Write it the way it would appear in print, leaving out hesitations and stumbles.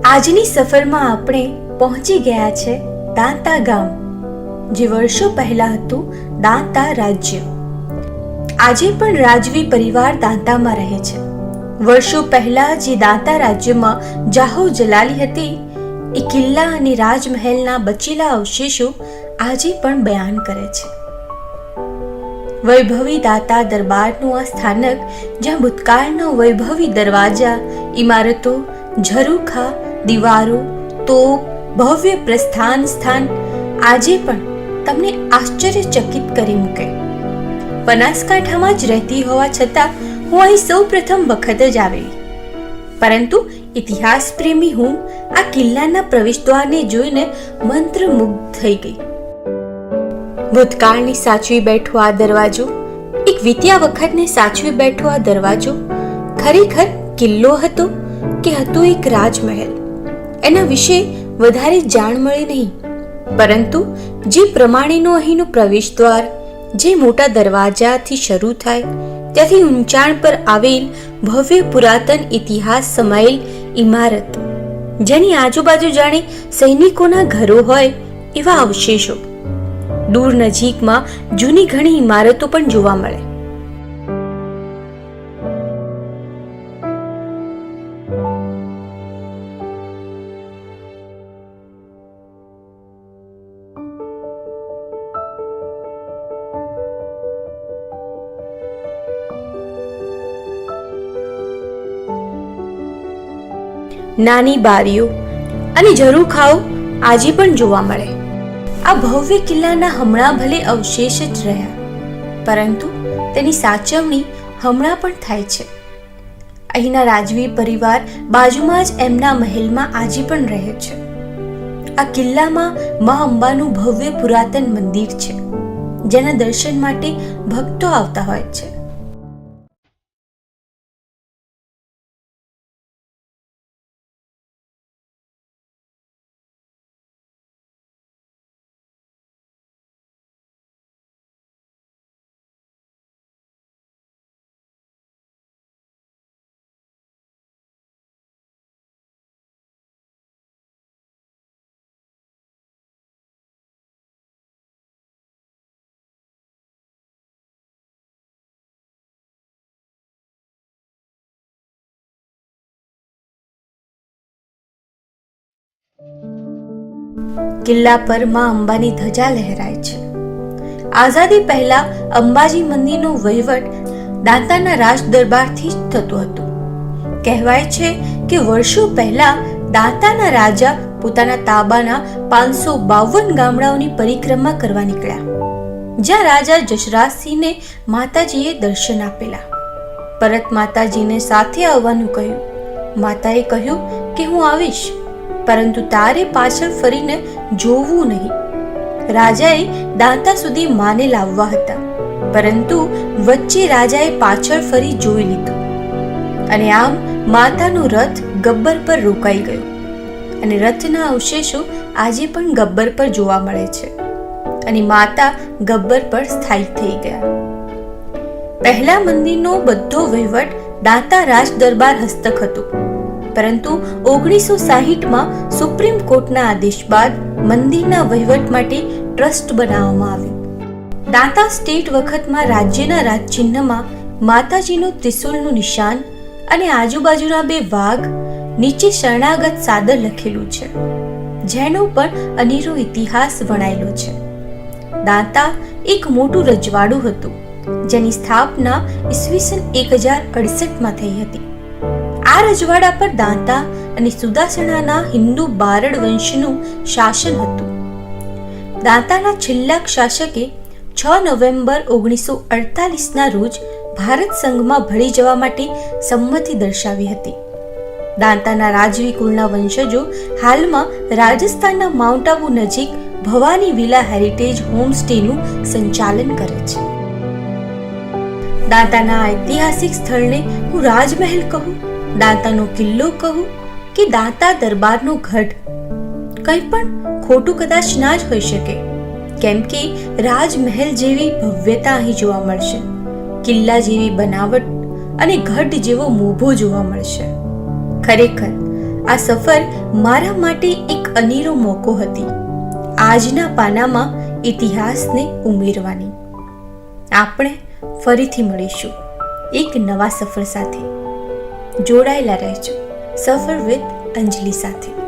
આજની સફરમાં આપણે પહોંચી ગયા છે દાંતા ગામ, જે વર્ષો પહેલા હતું દાંતા રાજ્ય. આજે પણ રાજવી પરિવાર દાંતામાં રહે છે. વર્ષો પહેલા જે દાંતા રાજ્યમાં જાહો જલાલી હતી, એ કિલ્લા અને રાજમહેલના બચેલા અવશેષો આજે પણ બયાન કરે છે. વૈભવી દાંતા દરબારનું આ સ્થાનક, જ્યાં ભૂતકાળના વૈભવી દરવાજા, ઇમારતો, ઝરૂખા, દીવારો, તોપ, ભવ્ય પ્રસ્થાન સ્થાન આજે પણ તમને આશ્ચર્યચકિત કરી મૂકે. બનાસકાંઠામાં જ રહેતી હોવા છતાં હું અહીં સૌ પ્રથમ વખત જ આવેલી, પરંતુ ઇતિહાસ પ્રેમી હું આ કિલ્લાના પ્રવેશદ્વારને જોઈને મંત્રમુગ્ધ થઈ ગઈ. ભૂતકાળને સાચવી બેઠો આ દરવાજો, એક વીત્યા વખતને સાચવી બેઠો આ દરવાજો ખરેખર કિલ્લો હતો કે હતો એક રાજમહેલ, એના વિશે વધારે જાણ મળે નહીં. પરંતુ જે પ્રમાણેનો અહીંનો પ્રવેશદ્વાર, જે મોટા દરવાજાથી શરૂ થાય, ત્યાંથી ઊંચાણ પર આવેલ ભવ્ય પુરાતન ઇતિહાસ સમાયેલ ઇમારત, જેની આજુબાજુ જાણે સૈનિકોના ઘરો હોય એવા અવશેષો, દૂર નજીકમાં જૂની ઘણી ઇમારતો પણ જોવા મળે. નાની બારીઓ અને ઝરૂખાઓ આજે પણ જોવા મળે. આ ભવ્ય કિલ્લાના હમણાં ભલે અવશેષ જ રહ્યા, પરંતુ તેની સાચવણી હમણાં પણ થાય છે. અહીંના રાજવી પરિવાર બાજુમાં જ એમના મહેલમાં આજે પણ રહે છે. આ કિલ્લામાં મા અંબાનું ભવ્ય પુરાતન મંદિર છે, જેના દર્શન માટે ભક્તો આવતા હોય છે. કિલ્લા પર માં અંબાની ધજા લહેરાય છે. આઝાદી પહેલા અંબાજી મંદિરનો વહીવટ દાંતાના રાજ દરબારથી જ થતું હતું. કહેવાય છે કે વર્ષો પહેલા દાંતાના રાજા પોતાના તાબાના 552 ગામડાઓની પરિક્રમા કરવા નીકળ્યા, જ્યાં રાજા જશરાજસિંહને માતાજીએ દર્શન આપેલા. પરત માતાજીને સાથે આવવાનું કહ્યું. માતાએ કહ્યું કે હું આવીશ, પરંતુ તારે પાછળ ફરીને જોવું નહીં. રાજાએ દાંતા સુધી માને લાવવા હતા, પરંતુ વચ્ચે રાજાએ પાછળ ફરી જોઈ લીધું, અને આમ માતાનો રથ ગબ્બર પર રોકાઈ ગયો, અને રથના અવશેષો આજે પણ ગબ્બર પર જોવા મળે છે, અને માતા ગબ્બર પર સ્થાયી થઈ ગયા. પહેલા મંદિરનો બધો વહીવટ દાંતા રાજ દરબાર હસ્તક હતો, પરંતુ 1960માં સુપ્રીમ કોર્ટના આદેશ બાદ મંદિરના વહીવટ માટે ટ્રસ્ટ બનાવવામાં આવ્યું. દાંતા સ્ટેટ વખતમાં રાજ્યના રાજચિહ્નમાં માતાજીનું ત્રિશુલનું નિશાન અને આજુબાજુના 2 વાઘ, નીચે શરણાગત સાદર લખેલું છે, જેનો પણ અનેરો ઇતિહાસ વણાયેલો છે. દાંતા એક મોટું રજવાડું હતું, જેની સ્થાપના ઈસવીસન 1068માં થઈ હતી. આ રજવાડા પર દાંતા અને સુદાસણાના હિન્દુ બારડ વંશનું શાસન હતું. દાંતાના છેલ્લા શાસકે 6 નવેમ્બર 1948ના રોજ ભારત સંઘમાં ભળી જવા માટે સંમતિ દર્શાવી હતી. દાંતાના રાજવી કુળના વંશજો હાલમાં રાજસ્થાનના માઉન્ટ આબુ નજીક ભવાની વિલા હેરિટેજ હોમસ્ટેનું સંચાલન કરે છે. દાંતાના ઐતિહાસિક સ્થળને હું રાજમહેલ કહું, દાંતાનો કિલ્લો કહું કે દાંતા દરબારનો ગઢ, કંઈ પણ ખોટું કદાચ ના જ હોઈ શકે, કેમ કે રાજમહેલ જેવી ભવ્યતા અહીં જોવા મળશે, કિલ્લા જેવી બનાવટ અને ગઢ જેવો મોભો જોવા મળશે. ખરેખર આ સફર મારા માટે એક અનેરો મોકો હતી, આજના પાનામાં ઇતિહાસને ઉમેરવાની. આપણે ફરીથી મળીશું એક નવા સફર સાથે. જોડાયેલા રહેજો સફર વિથ અંજલિ સાથે.